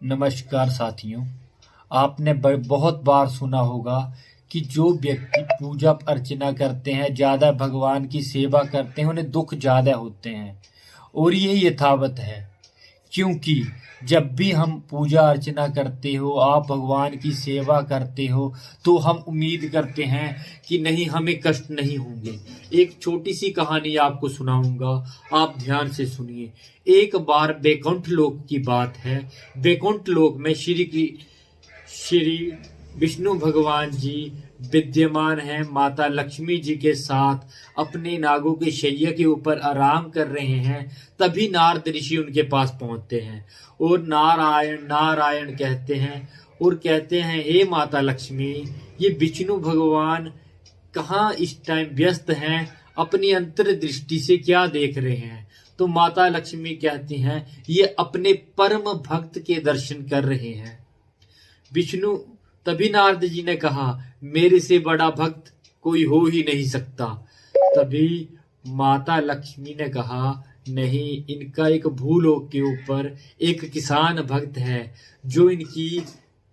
नमस्कार साथियों। आपने बहुत बार सुना होगा कि जो व्यक्ति पूजा अर्चना करते हैं, ज़्यादा भगवान की सेवा करते हैं, उन्हें दुख ज़्यादा होते हैं। और ये यथावत है, क्योंकि जब भी हम पूजा अर्चना करते हो, आप भगवान की सेवा करते हो, तो हम उम्मीद करते हैं कि नहीं, हमें कष्ट नहीं होंगे। एक छोटी सी कहानी आपको सुनाऊंगा, आप ध्यान से सुनिए। एक बार बैकुंठ लोक की बात है। बैकुंठ लोक में श्री विष्णु भगवान जी विद्यमान हैं, माता लक्ष्मी जी के साथ अपने नागों के शैया के ऊपर आराम कर रहे हैं। तभी नारद ऋषि उनके पास पहुंचते हैं और नारायण नारायण कहते हैं और कहते हैं, हे माता लक्ष्मी, ये विष्णु भगवान कहाँ इस टाइम व्यस्त हैं, अपनी अंतर्दृष्टि से क्या देख रहे हैं। तो माता लक्ष्मी कहती हैं, ये अपने परम भक्त के दर्शन कर रहे हैं। विष्णु तभी नारद जी ने कहा, मेरे से बड़ा भक्त कोई हो ही नहीं सकता। तभी माता लक्ष्मी ने कहा, नहीं, इनका एक भूलोक के ऊपर एक किसान भक्त है जो इनकी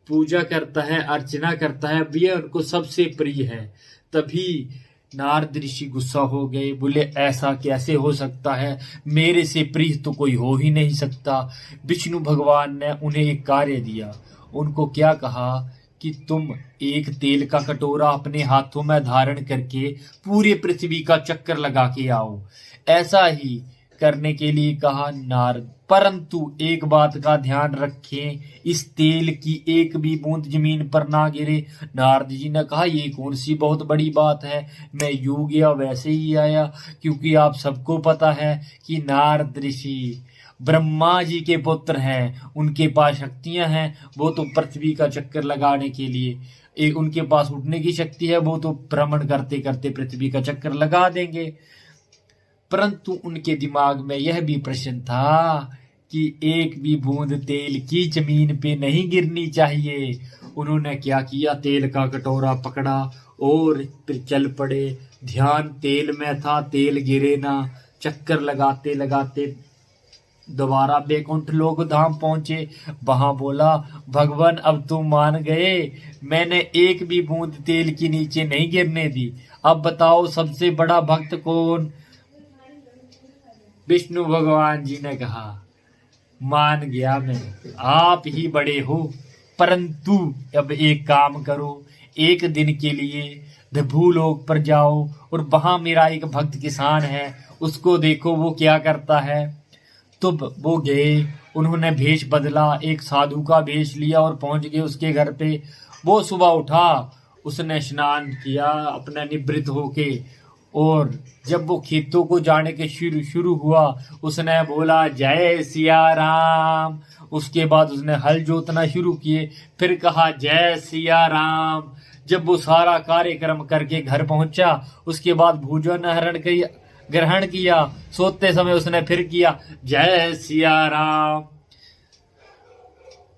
पूजा करता है, अर्चना करता है, यह उनको सबसे प्रिय है। तभी नारद ऋषि गुस्सा हो गए, बोले ऐसा कैसे हो सकता है, मेरे से प्रिय तो कोई हो ही नहीं सकता। विष्णु भगवान ने उन्हें एक कार्य दिया। उनको क्या कहा कि तुम एक तेल का कटोरा अपने हाथों में धारण करके पूरे पृथ्वी का चक्कर लगा के आओ। ऐसा ही करने के लिए कहा नारद, परंतु एक बात का ध्यान रखें, इस तेल की एक भी बूंद जमीन पर ना गिरे। नारद जी ने कहा, ये कौन सी बहुत बड़ी बात है, मैं यूं गया वैसे ही आया। क्योंकि आप सबको पता है कि नारद ऋषि ब्रह्मा जी के पुत्र हैं, उनके पास शक्तियां हैं। वो तो पृथ्वी का चक्कर लगाने के लिए, एक उनके पास उठने की शक्ति है, वो तो भ्रमण करते करते पृथ्वी का चक्कर लगा देंगे। परंतु उनके दिमाग में यह भी प्रश्न था कि एक भी बूंद तेल की जमीन पे नहीं गिरनी चाहिए। उन्होंने क्या किया, तेल का कटोरा पकड़ा और फिर चल पड़े। ध्यान तेल में था, तेल गिरे ना। चक्कर लगाते लगाते दोबारा बैकुंठ लोक धाम पहुंचे। वहां बोला, भगवान अब तुम मान गए, मैंने एक भी बूंद तेल की नीचे नहीं गिरने दी। अब बताओ सबसे बड़ा भक्त कौन। विष्णु भगवान जी ने कहा, मान गया मैं, आप ही बड़े हो, परंतु अब एक काम करो, एक दिन के लिए भूलोक पर जाओ और वहां मेरा एक भक्त किसान है, उसको देखो वो क्या करता है। तो वो गए, उन्होंने भेष बदला, एक साधु का भेष लिया और पहुंच गए उसके घर पे। वो सुबह उठा, उसने स्नान किया अपना निवृत्त होके, और जब वो खेतों को जाने के शुरू हुआ, उसने बोला जय सिया राम। उसके बाद उसने हल जोतना शुरू किए, फिर कहा जय सिया राम। जब वो सारा कार्यक्रम करके घर पहुंचा, उसके बाद भोजन ग्रहण किया। सोते समय उसने फिर किया जय सिया राम।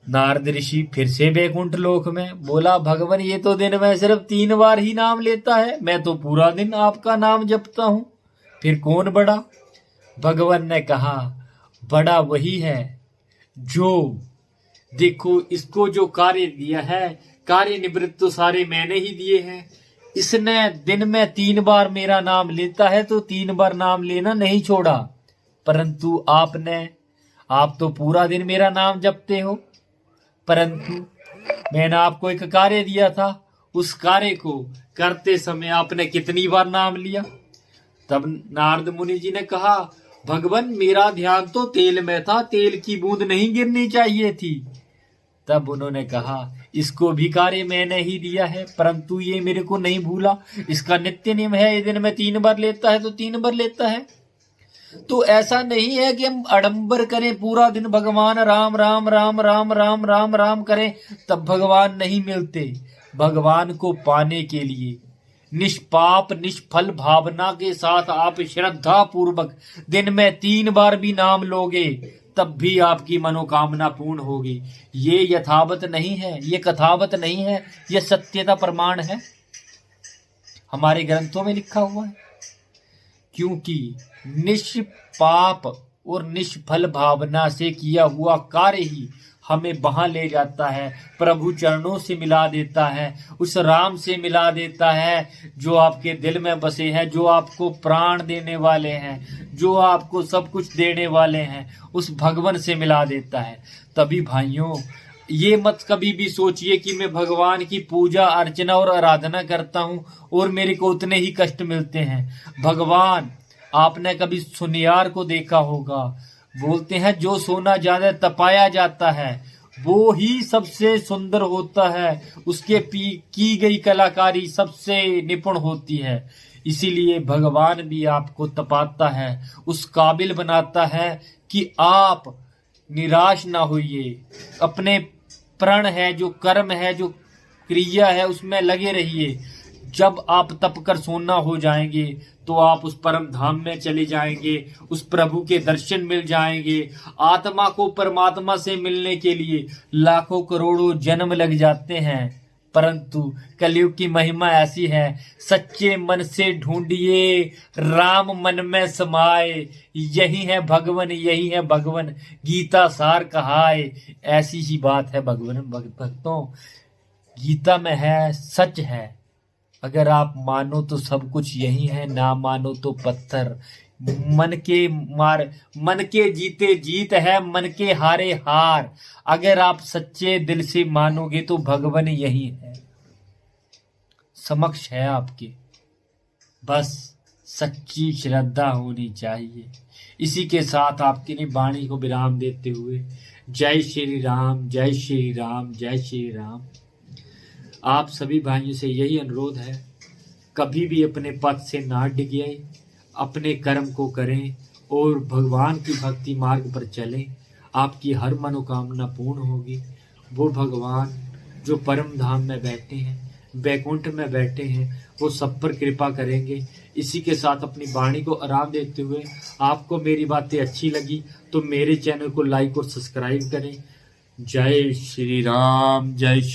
नारद ऋषि फिर से बैकुंठ लोक में बोला, भगवान ये तो दिन में सिर्फ 3 बार ही नाम लेता है, मैं तो पूरा दिन आपका नाम जपता हूं, फिर कौन बड़ा। भगवान ने कहा, बड़ा वही है जो, देखो इसको जो कार्य दिया है, कार्य निवृत्त तो सारे मैंने ही दिए हैं। इसने दिन में 3 बार मेरा नाम लेता है तो 3 बार नाम लेना नहीं छोड़ा। परंतु आप तो पूरा दिन मेरा नाम जपते हो। परंतु मैंने आपको एक कार्य दिया था, उस कार्य को करते समय आपने कितनी बार नाम लिया। तब नारद मुनि जी ने कहा, भगवान मेरा ध्यान तो तेल में था, तेल की बूंद नहीं गिरनी चाहिए थी। तब उन्होंने कहा, इसको भी कार्य मैंने ही दिया है, परंतु ये मेरे को नहीं भूला। इसका नित्य नियम है, ये दिन में 3 बार लेता है तो 3 बार लेता है। तो ऐसा नहीं है कि हम आडंबर करें, पूरा दिन भगवान राम राम राम राम राम राम राम करें तब भगवान नहीं मिलते। भगवान को पाने के लिए निष्पाप निष्फल भावना के साथ आप श्रद्धा पूर्वक दिन में 3 बार भी नाम लोगे, तब भी आपकी मनोकामना पूर्ण होगी। ये यथावत नहीं है, ये कथावत नहीं है, ये सत्यता प्रमाण है, हमारे ग्रंथों में लिखा हुआ है। क्योंकि निष्पाप और निष्फल भावना से किया हुआ कार्य ही हमें वहां ले जाता है, प्रभु चरणों से मिला देता है, उस राम से मिला देता है जो आपके दिल में बसे हैं, जो आपको प्राण देने वाले हैं, जो आपको सब कुछ देने वाले हैं, उस भगवान से मिला देता है। तभी भाइयों, ये मत कभी भी सोचिए कि मैं भगवान की पूजा अर्चना और आराधना करता हूं और मेरे को उतने ही कष्ट मिलते हैं। भगवान, आपने कभी सुनियार को देखा होगा, बोलते हैं जो सोना ज्यादा तपाया जाता है वो ही सबसे सुंदर होता है, उसके की गई कलाकारी सबसे निपुण होती है। इसीलिए भगवान भी आपको तपाता है, उस काबिल बनाता है कि आप निराश ना होइए, अपने प्रण है, जो कर्म है, जो क्रिया है, उसमें लगे रहिए। जब आप तप कर सोना हो जाएंगे तो आप उस परम धाम में चले जाएंगे, उस प्रभु के दर्शन मिल जाएंगे। आत्मा को परमात्मा से मिलने के लिए लाखों करोड़ों जन्म लग जाते हैं, परंतु कलयुग की महिमा ऐसी है, सच्चे मन से ढूंढिए, राम मन में समाए, यही है भगवन, यही है भगवन, गीता सार कहाए। ऐसी ही बात है भगवान भक्तों, गीता में है, सच है। अगर आप मानो तो सब कुछ यही है, ना मानो तो पत्थर। मन के जीते जीत है, मन के हारे हार। अगर आप सच्चे दिल से मानोगे तो भगवान यही है, समक्ष है आपके। बस सच्ची श्रद्धा होनी चाहिए। इसी के साथ आपके लिए वाणी को विराम देते हुए, जय श्री राम, जय श्री राम, जय श्री राम। आप सभी भाइयों से यही अनुरोध है, कभी भी अपने पथ से ना डिगिए, अपने कर्म को करें और भगवान की भक्ति मार्ग पर चलें। आपकी हर मनोकामना पूर्ण होगी। वो भगवान जो परम धाम में बैठे हैं, बैकुंठ में बैठे हैं, वो सब पर कृपा करेंगे। इसी के साथ अपनी वाणी को आराम देते हुए, आपको मेरी बातें अच्छी लगी तो मेरे चैनल को लाइक और सब्सक्राइब करें। जय श्री राम, जय श्री